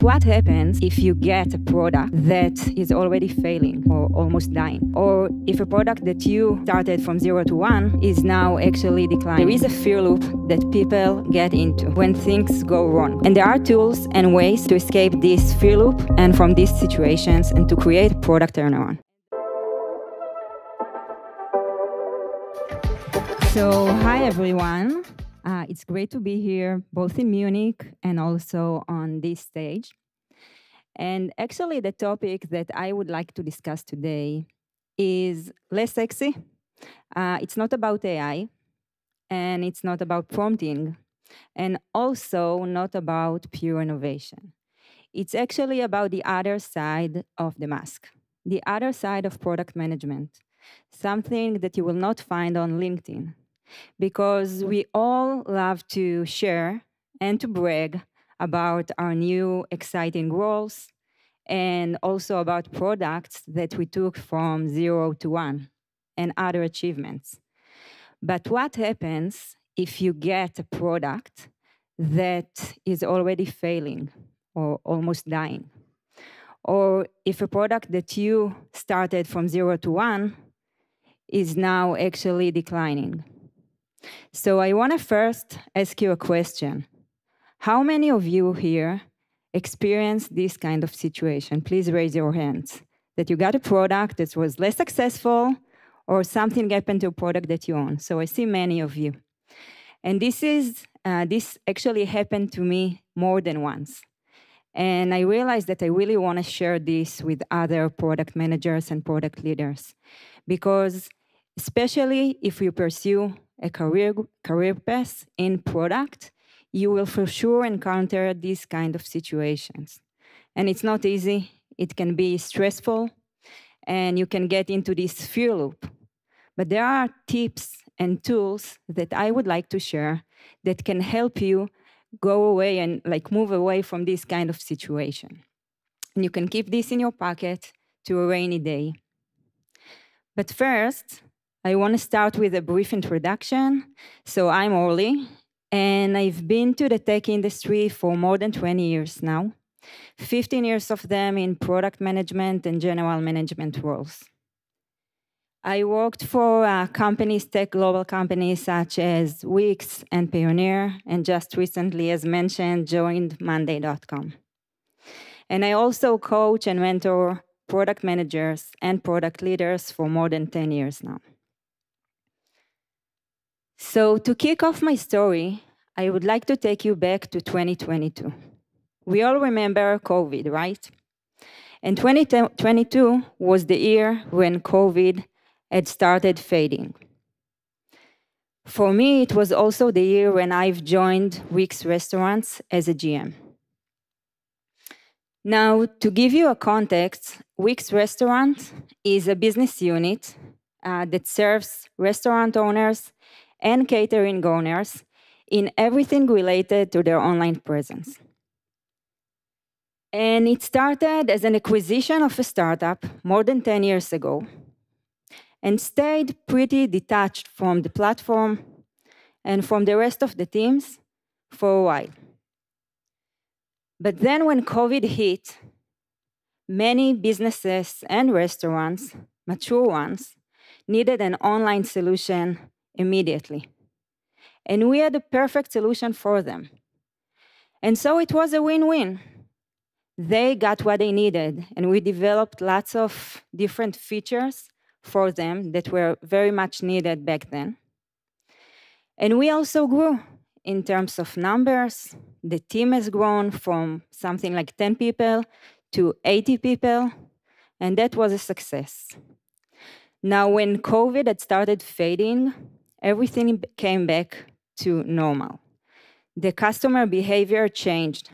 what happens if you get a product that is already failing or almost dying? Or if a product that you started from 0 to 1 is now actually declining? There is a fear loop that people get into when things go wrong. And there are tools and ways to escape this fear loop and from these situations and to create product turnaround. So, hi everyone. It's great to be here, both in Munich and also on this stage. And actually, the topic that I would like to discuss today is less sexy. It's not about AI, and it's not about prompting, and also not about pure innovation. It's actually about the other side of the mask, the other side of product management, something that you will not find on LinkedIn. Because we all love to share and to brag about our new exciting roles and also about products that we took from 0 to 1 and other achievements. But what happens if you get a product that is already failing or almost dying? Or if a product that you started from 0 to 1 is now actually declining? So I want to first ask you a question. How many of you here experienced this kind of situation? Please raise your hands. That you got a product that was less successful or something happened to a product that you own. So I see many of you. And this actually happened to me more than once. And I realized that I really want to share this with other product managers and product leaders. Because especially if you pursue a career path in product, you will for sure encounter these kind of situations. And it's not easy, it can be stressful, and you can get into this fear loop. But there are tips and tools that I would like to share that can help you go away and move away from this kind of situation. And you can keep this in your pocket to a rainy day. But first, I want to start with a brief introduction. So I'm Orly, and I've been to the tech industry for more than 20 years now, 15 years of them in product management and general management roles. I worked for companies, tech global companies such as Wix and Payoneer, and just recently, as mentioned, joined Monday.com. And I also coach and mentor product managers and product leaders for more than 10 years now. So to kick off my story, I would like to take you back to 2022. We all remember COVID, right? And 2022 was the year when COVID had started fading. For me, it was also the year when I've joined Wix Restaurants as a GM. Now, to give you a context, Wix Restaurant is a business unit that serves restaurant owners and catering owners in everything related to their online presence. And it started as an acquisition of a startup more than 10 years ago and stayed pretty detached from the platform and from the rest of the teams for a while. But then when COVID hit, many businesses and restaurants, mature ones, needed an online solution immediately. And we had the perfect solution for them. And so it was a win-win. They got what they needed, and we developed lots of different features for them that were very much needed back then. And we also grew in terms of numbers. The team has grown from something like 10 people to 80 people, and that was a success. Now, when COVID had started fading, everything came back to normal. The customer behavior changed.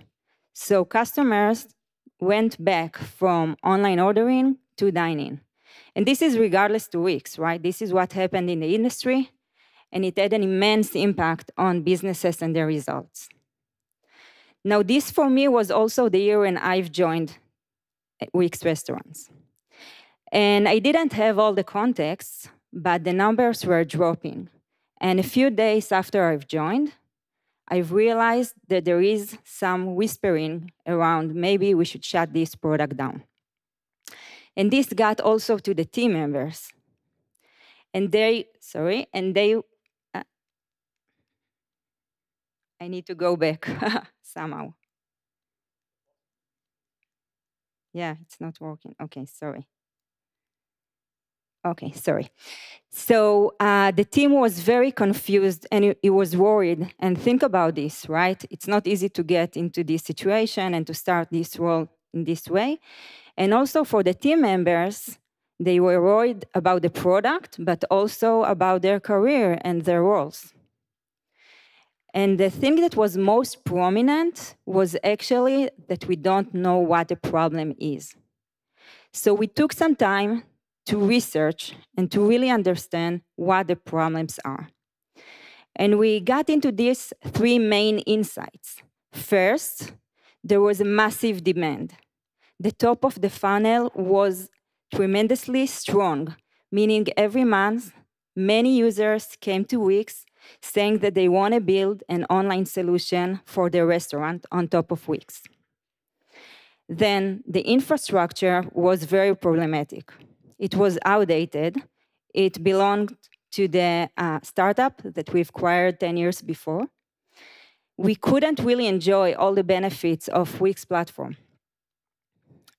So customers went back from online ordering to dining. And this is regardless to Wix, right? This is what happened in the industry, and it had an immense impact on businesses and their results. Now, this for me was also the year when I've joined Wix Restaurants. And I didn't have all the context, but the numbers were dropping. And a few days after I've joined, I've realized that there is some whispering around maybe we should shut this product down. And this got also to the team members. And I need to go back somehow. Yeah, it's not working. Okay, sorry. Okay, sorry. So the team was very confused and it was worried. And think about this, right? It's not easy to get into this situation and to start this role in this way. And also for the team members, they were worried about the product, but also about their career and their roles. And the thing that was most prominent was actually that we don't know what the problem is. So we took some time to research and to really understand what the problems are. And we got into these three main insights. First, there was a massive demand. The top of the funnel was tremendously strong, meaning every month, many users came to Wix saying that they want to build an online solution for their restaurant on top of Wix. Then the infrastructure was very problematic. It was outdated. It belonged to the startup that we've acquired 10 years before. We couldn't really enjoy all the benefits of Wix platform.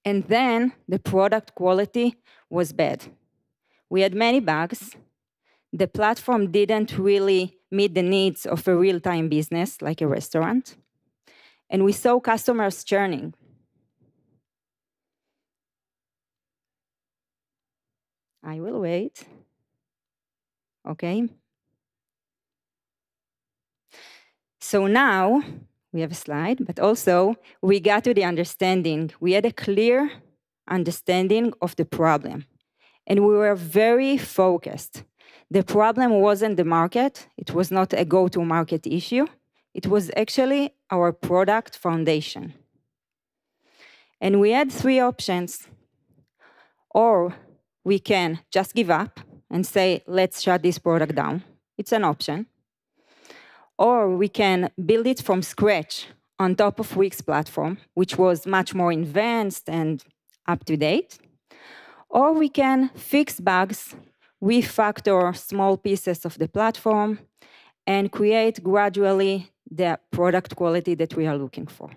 And then the product quality was bad. We had many bugs. The platform didn't really meet the needs of a real-time business like a restaurant. And we saw customers churning. I will wait. Okay. So now we have a slide, but also we got to the understanding. We had a clear understanding of the problem, and we were very focused. The problem wasn't the market. It was not a go-to-market issue. It was actually our product foundation. And we had three options. Or we can just give up and say, let's shut this product down. It's an option. Or we can build it from scratch on top of Wix platform, which was much more advanced and up-to-date. Or we can fix bugs, refactor small pieces of the platform, and create gradually the product quality that we are looking for.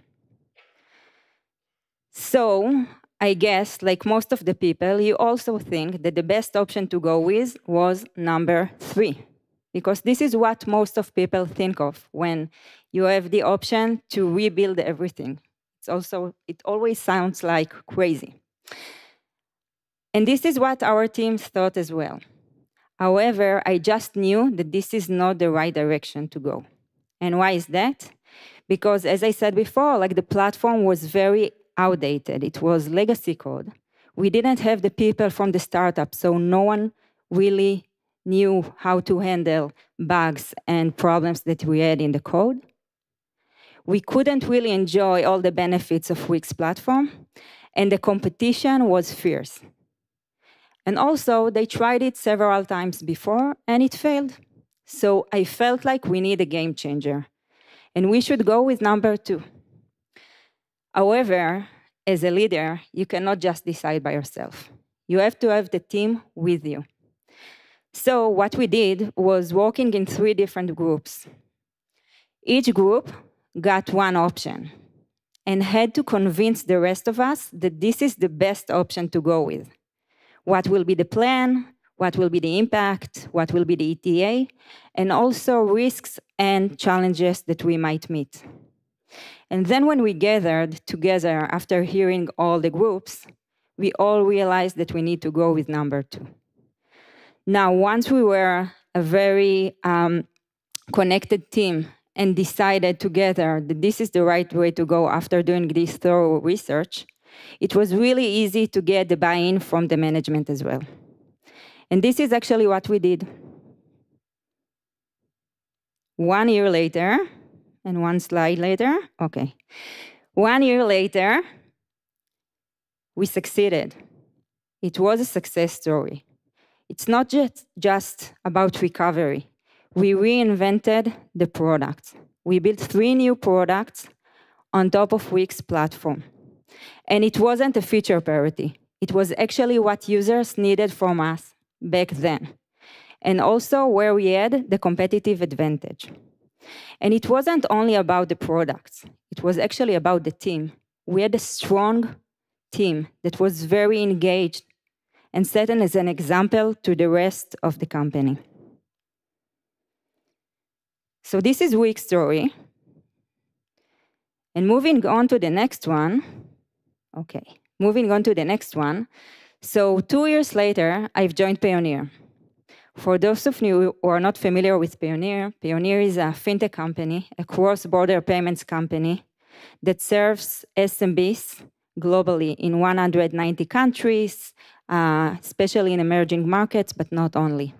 So I guess, like most of the people, you also think that the best option to go with was number 3, because this is what most of people think of when you have the option to rebuild everything. It always sounds like crazy. And this is what our teams thought as well. However, I just knew that this is not the right direction to go. And why is that? Because as I said before, like the platform was very outdated. It was legacy code. We didn't have the people from the startup, so no one really knew how to handle bugs and problems that we had in the code. We couldn't really enjoy all the benefits of Wix platform, and the competition was fierce. And also, they tried it several times before, and it failed. So I felt like we need a game changer, and we should go with number 2. However, as a leader, you cannot just decide by yourself. You have to have the team with you. So what we did was working in 3 different groups. Each group got one option and had to convince the rest of us that this is the best option to go with. What will be the plan? What will be the impact? What will be the ETA? And also risks and challenges that we might meet. And then when we gathered together after hearing all the groups, we all realized that we need to go with number 2. Now, once we were a very connected team and decided together that this is the right way to go after doing this thorough research, it was really easy to get the buy-in from the management as well. And this is actually what we did. 1 year later, and one slide later, okay. 1 year later, we succeeded. It was a success story. It's not just about recovery. We reinvented the product. we built 3 new products on top of Wix platform. And it wasn't a feature parity. It was actually what users needed from us back then. And also where we had the competitive advantage. And it wasn't only about the products. It was actually about the team. We had a strong team that was very engaged and set as an example to the rest of the company. So this is Wix story. And moving on to the next one. Okay, moving on to the next one. So 2 years later, I've joined Payoneer. For those of you who are not familiar with Payoneer, Payoneer is a fintech company, a cross-border payments company that serves SMBs globally in 190 countries, especially in emerging markets, but not only.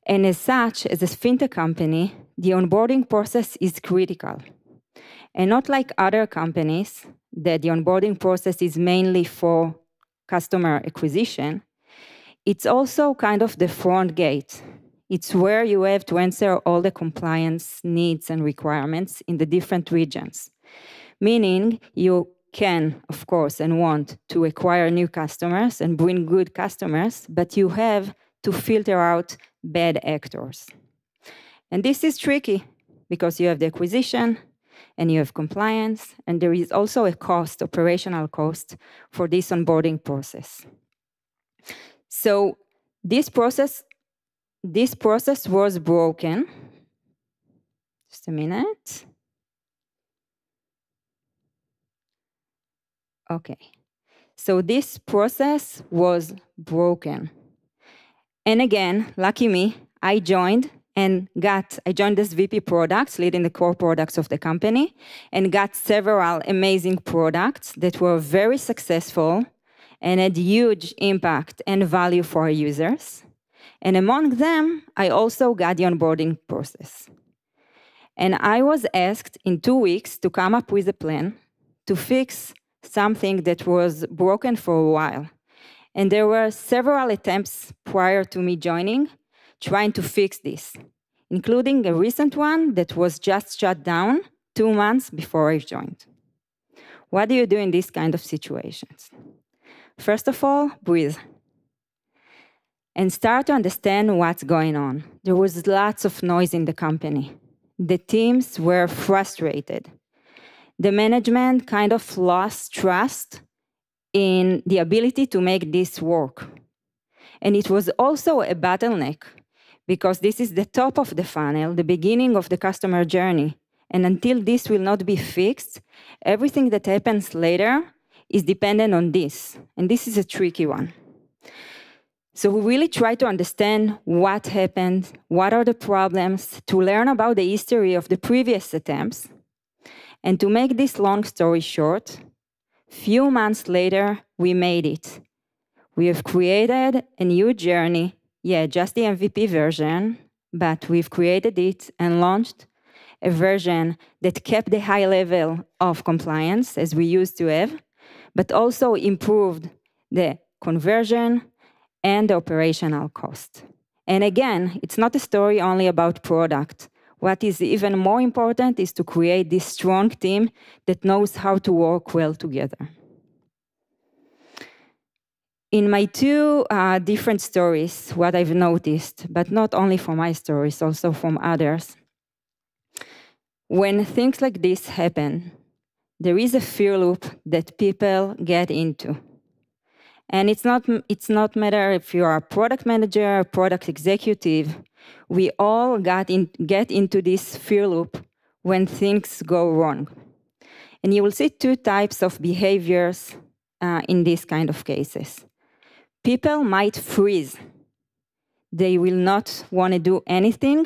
And as such, as a fintech company, the onboarding process is critical. And not like other companies, that the onboarding process is mainly for customer acquisition, it's also kind of the front gate. It's where you have to answer all the compliance needs and requirements in the different regions. Meaning you can, of course, and want to acquire new customers and bring good customers, but you have to filter out bad actors. And this is tricky because you have the acquisition and you have compliance, and there is also a cost, operational cost, for this onboarding process. So this process was broken. Just a minute. Okay. So this process was broken. And again, lucky me, I joined as VP products, leading the core products of the company, and got several amazing products that were very successful and had huge impact and value for our users. And among them, I also got the onboarding process. And I was asked in 2 weeks to come up with a plan to fix something that was broken for a while. And there were several attempts prior to me joining, trying to fix this, including a recent one that was just shut down 2 months before I joined. What do you do in these kind of situations? First of all, breathe. And start to understand what's going on. There was lots of noise in the company. The teams were frustrated. The management kind of lost trust in the ability to make this work. And it was also a bottleneck because this is the top of the funnel, the beginning of the customer journey. And until this will not be fixed, everything that happens later is dependent on this. And this is a tricky one. So we really try to understand what happened, what are the problems, to learn about the history of the previous attempts. And to make this long story short, few months later, we made it. We have created a new journey, just the MVP version, but we've created it and launched a version that kept the high level of compliance as we used to have, but also improved the conversion and the operational cost. And again, it's not a story only about product. What is even more important is to create this strong team that knows how to work well together. In my 2 different stories, what I've noticed, but not only from my stories, also from others, when things like this happen, there is a fear loop that people get into. And it's not matter if you're a product manager, a product executive, we all get into this fear loop when things go wrong. And you will see 2 types of behaviors in these kind of cases. People might freeze. They will not want to do anything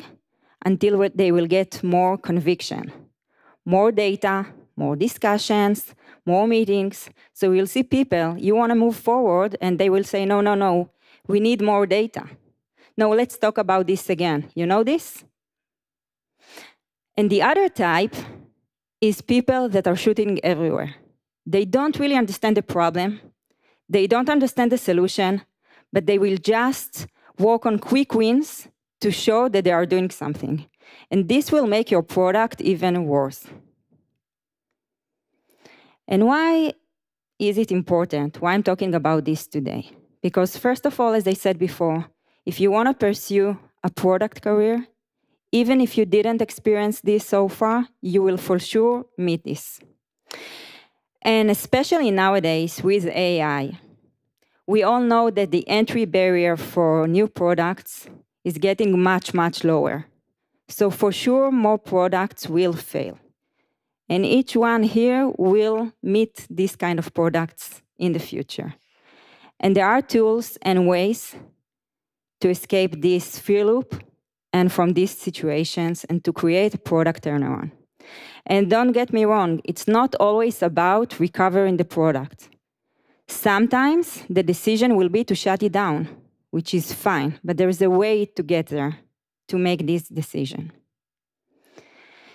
until they will get more conviction, more data, more discussions, more meetings. So you'll see people, you want to move forward, and they will say, no, we need more data. No, let's talk about this again. You know this? And the other type is people that are shooting everywhere. They don't really understand the problem. They don't understand the solution, but they will just work on quick wins to show that they are doing something. And this will make your product even worse. And why is it important? Why I'm talking about this today? Because first of all, as I said before, if you want to pursue a product career, even if you didn't experience this so far, you will for sure meet this. And especially nowadays with AI, we all know that the entry barrier for new products is getting much, much lower. So for sure, more products will fail. And each one here will meet these kind of products in the future. And there are tools and ways to escape this fear loop and from these situations and to create a product turnaround. And don't get me wrong, it's not always about recovering the product. Sometimes the decision will be to shut it down, which is fine, but there is a way to get there to make this decision.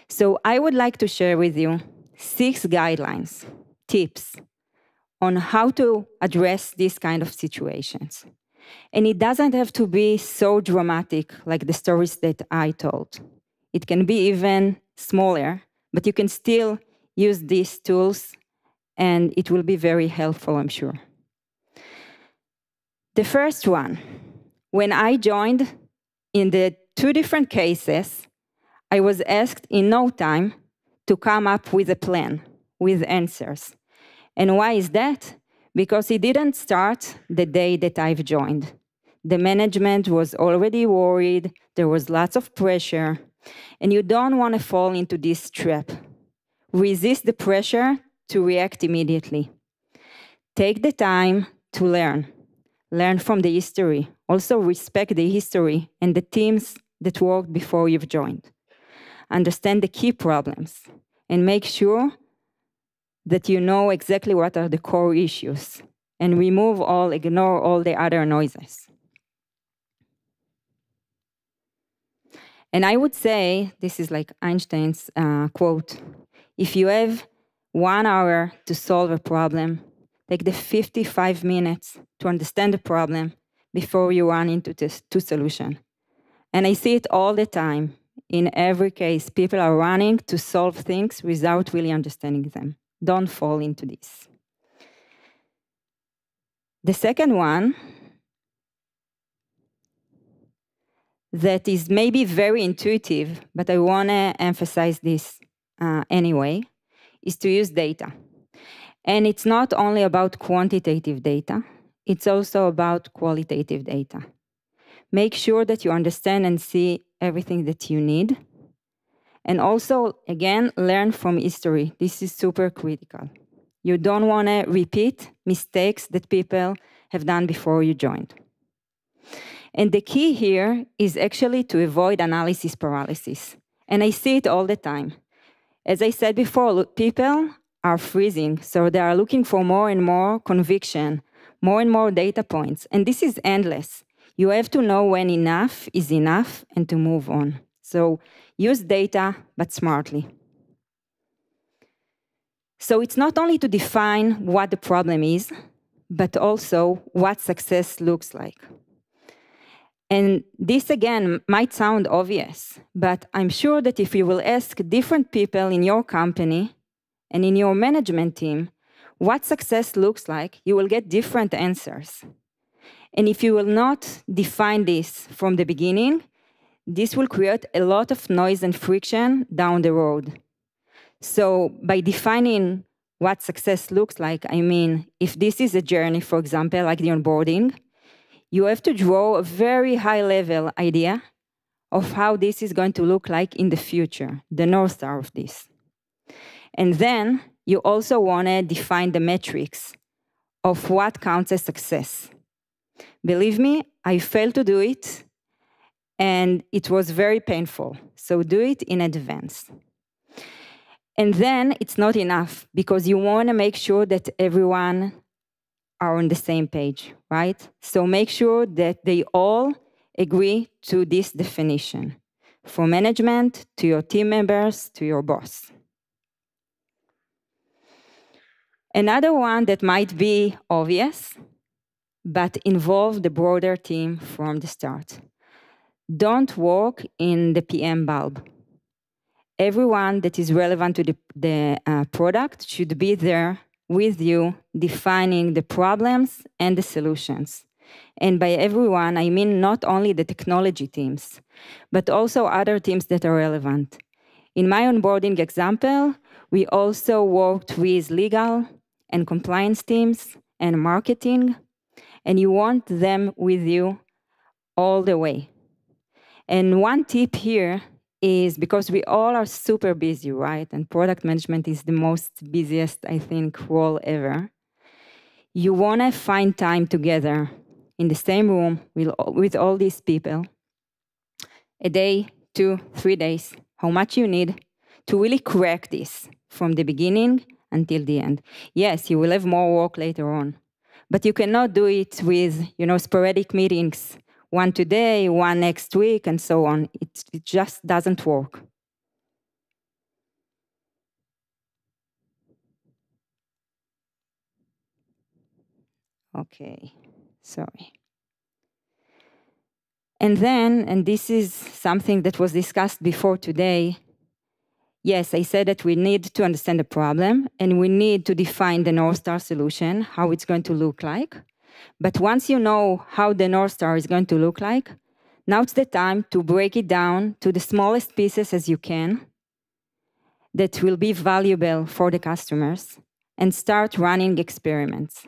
So I would like to share with you 6 guidelines, tips on how to address these kind of situations. And it doesn't have to be so dramatic like the stories that I told. It can be even smaller, but you can still use these tools and it will be very helpful, I'm sure. The first one, when I joined in the 2 different cases, I was asked in no time to come up with a plan, with answers. And why is that? Because it didn't start the day that I've joined. The management was already worried, there was lots of pressure, and you don't want to fall into this trap. Resist the pressure to react immediately. Take the time to learn. Learn from the history. Also respect the history and the teams that worked before you've joined. Understand the key problems and make sure that you know exactly what are the core issues and ignore all the other noises. And I would say, this is like Einstein's quote, if you have 1 hour to solve a problem, take the 55 minutes to understand the problem before you run into this to solution. And I see it all the time. In every case, people are running to solve things without really understanding them. Don't fall into this. The second one, that is maybe very intuitive, but I want to emphasize this anyway, is to use data. And it's not only about quantitative data, it's also about qualitative data. Make sure that you understand and see everything that you need. And also, again, learn from history. This is super critical. You don't want to repeat mistakes that people have done before you joined. And the key here is actually to avoid analysis paralysis. And I see it all the time. As I said before, people are freezing, so they are looking for more and more conviction, more and more data points. And this is endless. You have to know when enough is enough and to move on. So use data, but smartly. So it's not only to define what the problem is, but also what success looks like. And this, again, might sound obvious, but I'm sure that if you will ask different people in your company and in your management team what success looks like, you will get different answers. And if you will not define this from the beginning, this will create a lot of noise and friction down the road. So by defining what success looks like, I mean, if this is a journey, for example, like the onboarding, you have to draw a very high-level idea of how this is going to look like in the future, the North Star of this. And then you also want to define the metrics of what counts as success. Believe me, I failed to do it, and it was very painful. So do it in advance. And then it's not enough, because you want to make sure that everyone are on the same page, right? So make sure that they all agree to this definition, from management to your team members to your boss. Another one that might be obvious, but involve the broader team from the start. don't work in the PM bulb. Everyone that is relevant to the product should be there with you, defining the problems and the solutions. And by everyone, I mean not only the technology teams, but also other teams that are relevant. In my onboarding example, we also worked with legal and compliance teams and marketing, and you want them with you all the way. And one tip here is, because we all are super busy, right? And product management is the most busiest, I think, role ever. You want to find time together in the same room with all these people, a day, 2, 3 days, how much you need to really crack this from the beginning until the end. Yes, you will have more work later on, but you cannot do it with, sporadic meetings, one today, one next week, and so on. It just doesn't work. Okay, sorry. And then, and this is something that was discussed before today, yes, I said that we need to understand the problem and we need to define the North Star solution, how it's going to look like. But once you know how the North Star is going to look like, now it's the time to break it down to the smallest pieces as you can that will be valuable for the customers and start running experiments.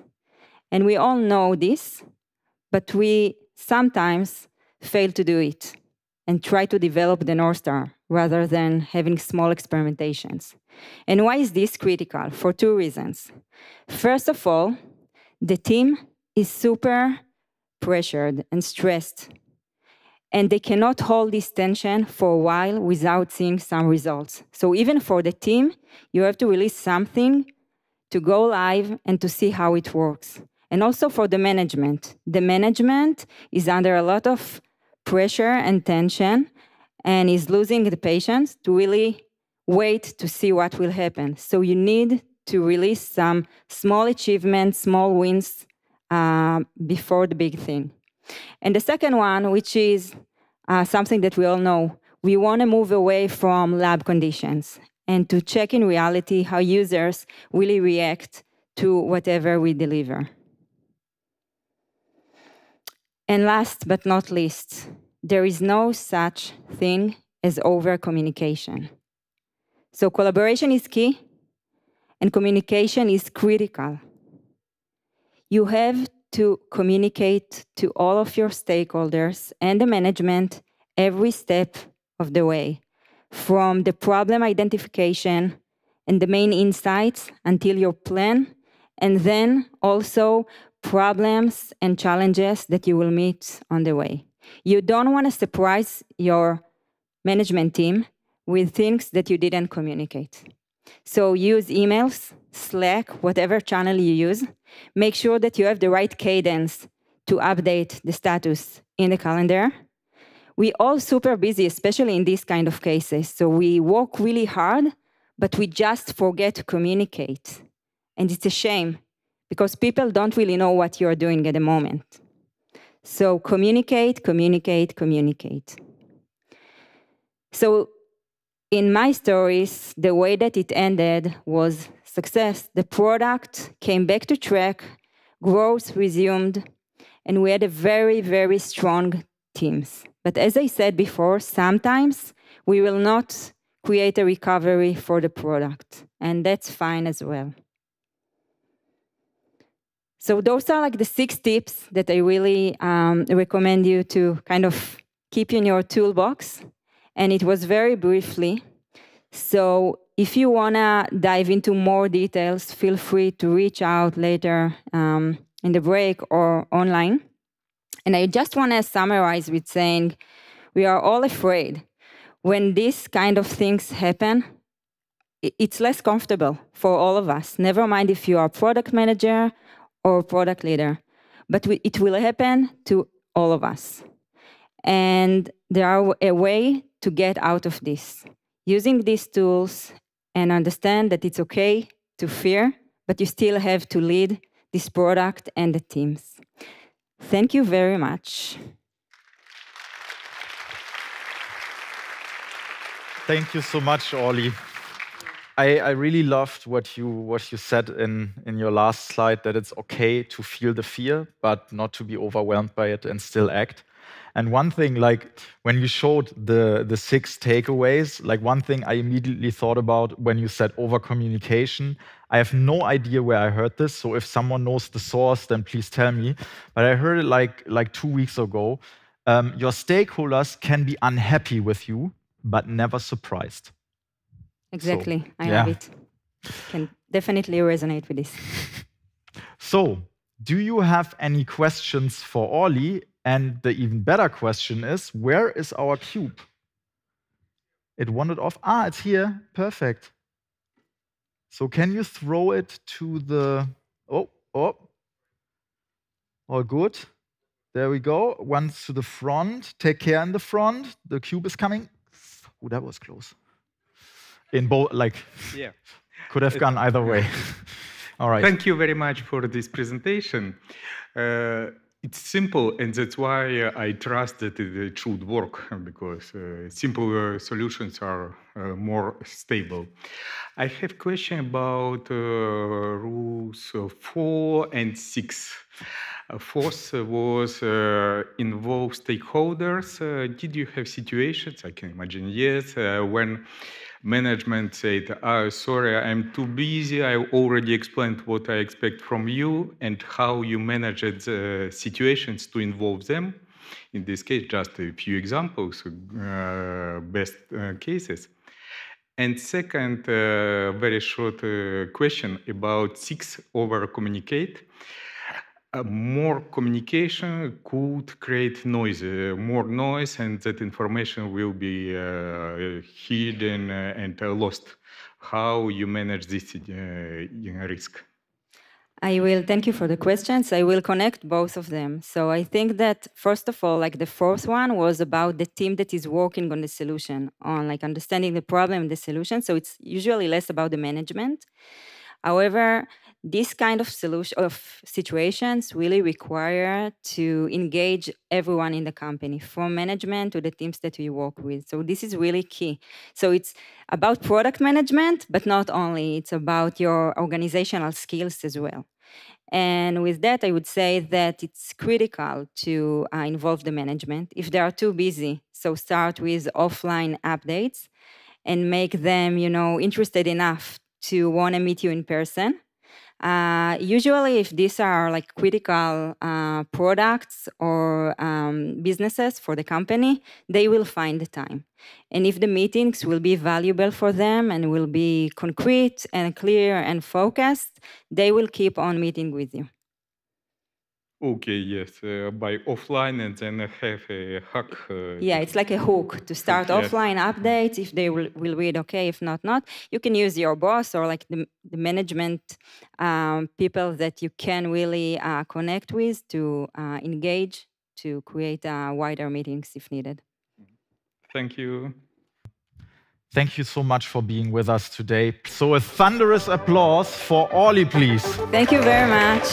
And we all know this, but we sometimes fail to do it and try to develop the North Star rather than having small experimentations. And why is this critical? For 2 reasons. First of all, the team is super pressured and stressed, and they cannot hold this tension for a while without seeing some results. So even for the team, you have to release something to go live and to see how it works. And also for the management. The management is under a lot of pressure and tension and is losing the patience to really wait to see what will happen. So you need to release some small achievements, small wins before the big thing. And the second one, which is something that we all know, we want to move away from lab conditions and to check in reality how users really react to whatever we deliver. And last but not least, there is no such thing as over-communication. So collaboration is key, and communication is critical. You have to communicate to all of your stakeholders and the management every step of the way, from the problem identification and the main insights until your plan, and then also problems and challenges that you will meet on the way. You don't want to surprise your management team with things that you didn't communicate. So use emails, Slack, whatever channel you use. Make sure that you have the right cadence to update the status in the calendar. We all super busy, especially in these kind of cases. So we work really hard, but we just forget to communicate. And it's a shame because people don't really know what you're doing at the moment. So communicate, communicate, communicate. So in my stories, the way that it ended was success. The product came back to track, growth resumed, and we had a very, very strong teams. But as I said before, sometimes we will not create a recovery for the product, and that's fine as well. So those are like the 6 tips that I really recommend you to kind of keep in your toolbox. And it was very briefly. So if you want to dive into more details, feel free to reach out later in the break or online. And I just want to summarize with saying we are all afraid. When these kind of things happen, it's less comfortable for all of us. Never mind if you are a product manager or product leader, but it will happen to all of us. And there are a way to get out of this. Using these tools and understand that it's okay to fear, but you still have to lead this product and the teams. Thank you very much. Thank you so much, Orly. I really loved what you said in your last slide, that it's okay to feel the fear, but not to be overwhelmed by it and still act. And one thing, like when you showed the 6 takeaways, like one thing I immediately thought about when you said over communication. I have no idea where I heard this, so if someone knows the source, then please tell me. But I heard it like 2 weeks ago. Your stakeholders can be unhappy with you, but never surprised. Exactly. So, I yeah. love it. Can definitely resonate with this. So, do you have any questions for Orly? And the even better question is, where is our cube? It wandered off. Ah, it's here. Perfect. So can you throw it to the... Oh. All good. There we go. Once to the front. Take care in the front. The cube is coming. Oh, that was close. In both, like, yeah, could have gone either way. All right. Thank you very much for this presentation. It's simple, and that's why I trust that it should work, because simple solutions are more stable. I have a question about rules 4 and 6. Fourth was involve stakeholders. Did you have situations, I can imagine yes, when management said, sorry, I'm too busy, I already explained what I expect from you and how you managed situations to involve them? In this case, just a few examples, best cases. And second, very short question about 6 over communicate. More communication could create noise, more noise, and that information will be hidden and lost. How you manage this risk? I will thank you for the questions. I will connect both of them. So I think that first of all, like the fourth one was about the team that is working on the solution, on like understanding the problem and the solution. So it's usually less about the management. However, this kind of solution of situations really require to engage everyone in the company, from management to the teams that we work with. So this is really key. So it's about product management, but not only, it's about your organizational skills as well. And with that, I would say that it's critical to involve the management if they are too busy. So start with offline updates and make them, interested enough to want to meet you in person. Usually, if these are like critical products or businesses for the company, they will find the time. And if the meetings will be valuable for them and will be concrete and clear and focused, they will keep on meeting with you. Okay, yes, by offline and then have a hook. Yeah, it's like a hook to start offline updates. If they will read, okay. If not. You can use your boss or like the management people that you can really connect with to engage, to create wider meetings if needed. Thank you. Thank you so much for being with us today. So a thunderous applause for Orly, please. Thank you very much.